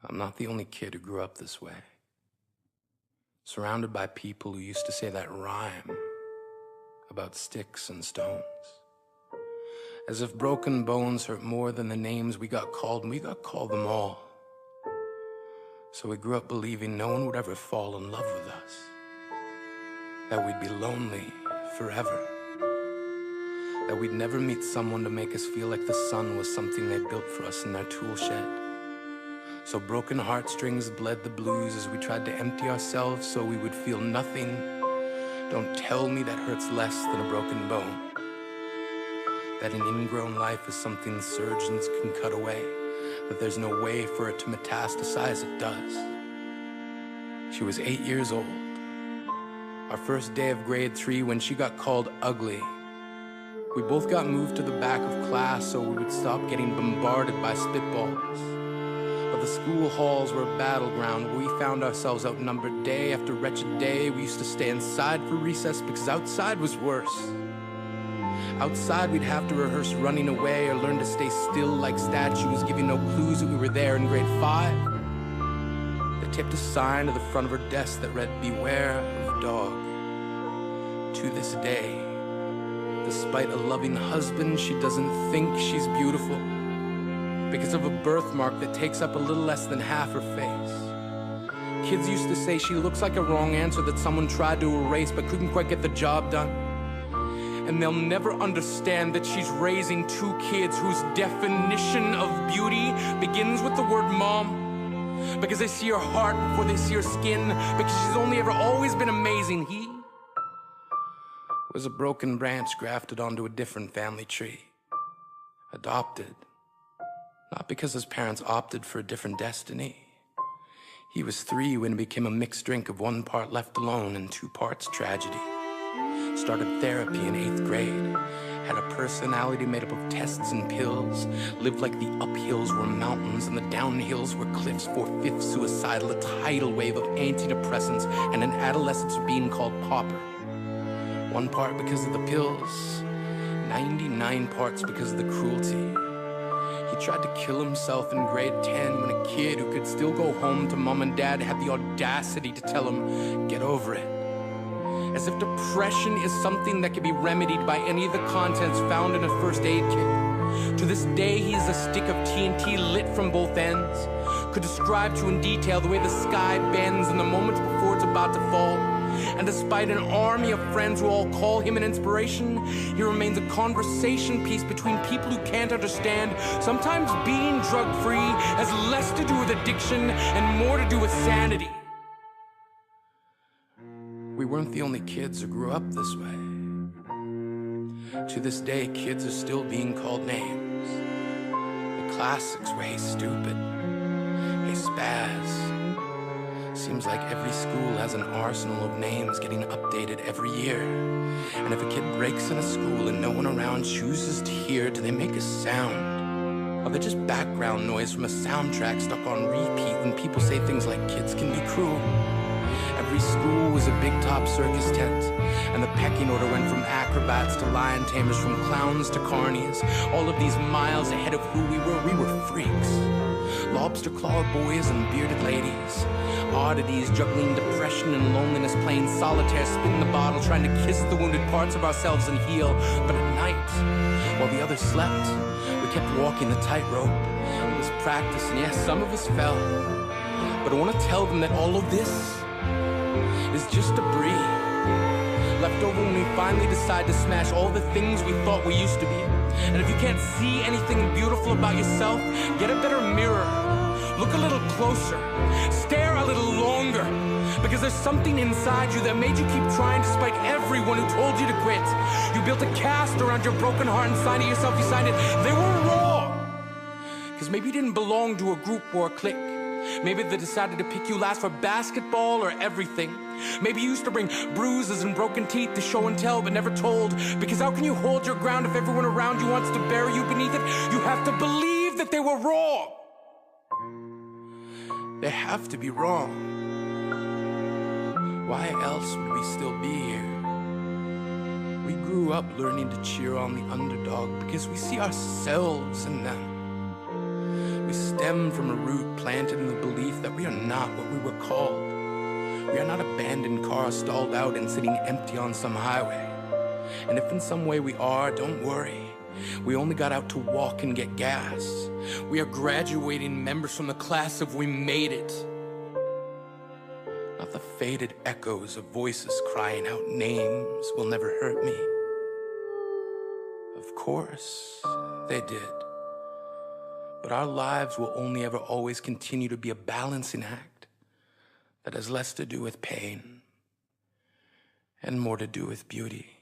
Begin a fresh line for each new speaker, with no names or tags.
I'm not the only kid who grew up this way. Surrounded by people who used to say that rhyme about sticks and stones. As if broken bones hurt more than the names we got called, and we got called them all. So we grew up believing no one would ever fall in love with us. That we'd be lonely forever. That we'd never meet someone to make us feel like the sun was something they built for us in their tool shed. So broken heartstrings bled the blues as we tried to empty ourselves so we would feel nothing. Don't tell me that hurts less than a broken bone. That an ingrown life is something surgeons can cut away. That there's no way for it to metastasize, it does. She was 8 years old. Our first day of grade 3 when she got called ugly. We both got moved to the back of class so we would stop getting bombarded by spitballs. But the school halls were a battleground where we found ourselves outnumbered day after wretched day. We used to stay inside for recess because outside was worse. Outside we'd have to rehearse running away or learn to stay still like statues, giving no clues that we were there in grade 5. They taped a sign to the front of her desk that read, "Beware of dog." To this day, despite a loving husband, she doesn't think she's beautiful because of a birthmark that takes up a little less than half her face. Kids used to say she looks like a wrong answer that someone tried to erase but couldn't quite get the job done. And they'll never understand that she's raising 2 kids whose definition of beauty begins with the word mom. Because they see her heart before they see her skin. Because she's only ever always been amazing. He was a broken branch grafted onto a different family tree. Adopted. Not because his parents opted for a different destiny. He was 3 when it became a mixed drink of 1 part left alone and 2 parts tragedy. Started therapy in 8th grade. Had a personality made up of tests and pills. Lived like the uphills were mountains and the downhills were cliffs. 4/5 suicidal, a tidal wave of antidepressants, and an adolescence being called pauper. 1 part because of the pills, 99 parts because of the cruelty. He tried to kill himself in grade 10 when a kid who could still go home to mom and dad had the audacity to tell him, "Get over it." As if depression is something that can be remedied by any of the contents found in a first aid kit. To this day, he is a stick of TNT lit from both ends. Could describe to in detail the way the sky bends in the moments before it's about to fall. And despite an army of friends who all call him an inspiration, he remains a conversation piece between people who can't understand. Sometimes being drug-free has less to do with addiction and more to do with sanity. We weren't the only kids who grew up this way. To this day, kids are still being called names. The classics were "Hey Stupid," "Hey Spaz." Seems like every school has an arsenal of names getting updated every year. And if a kid breaks in a school and no one around chooses to hear, do they make a sound? Or they're just background noise from a soundtrack stuck on repeat when people say things like kids can be cruel? Every school was a big-top circus tent, and the pecking order went from acrobats to lion tamers, from clowns to carnies. All of these miles ahead of who we were freaks. Lobster claw boys and bearded ladies. Oddities juggling depression and loneliness, playing solitaire, spin the bottle, trying to kiss the wounded parts of ourselves and heal. But at night, while the others slept, we kept walking the tightrope. It was practice, and yes, some of us fell. But I want to tell them that all of this is just debris left over when we finally decide to smash all the things we thought we used to be. And if you can't see anything beautiful about yourself, get a better mirror. Look a little closer. Stare a little longer. Because there's something inside you that made you keep trying despite everyone who told you to quit. You built a cast around your broken heart and signed it yourself. You signed it. They were wrong. Because maybe you didn't belong to a group or a clique. Maybe they decided to pick you last for basketball or everything. Maybe you used to bring bruises and broken teeth to show and tell but never told. Because how can you hold your ground if everyone around you wants to bury you beneath it? You have to believe that they were wrong. They have to be wrong. Why else would we still be here? We grew up learning to cheer on the underdog because we see ourselves in them. We stay stem from a root planted in the belief that we are not what we were called. We are not abandoned cars stalled out and sitting empty on some highway. And if in some way we are, don't worry. We only got out to walk and get gas. We are graduating members from the class of We Made It. Not the faded echoes of voices crying out names will never hurt me. Of course, they did. But our lives will only ever always continue to be a balancing act that has less to do with pain and more to do with beauty.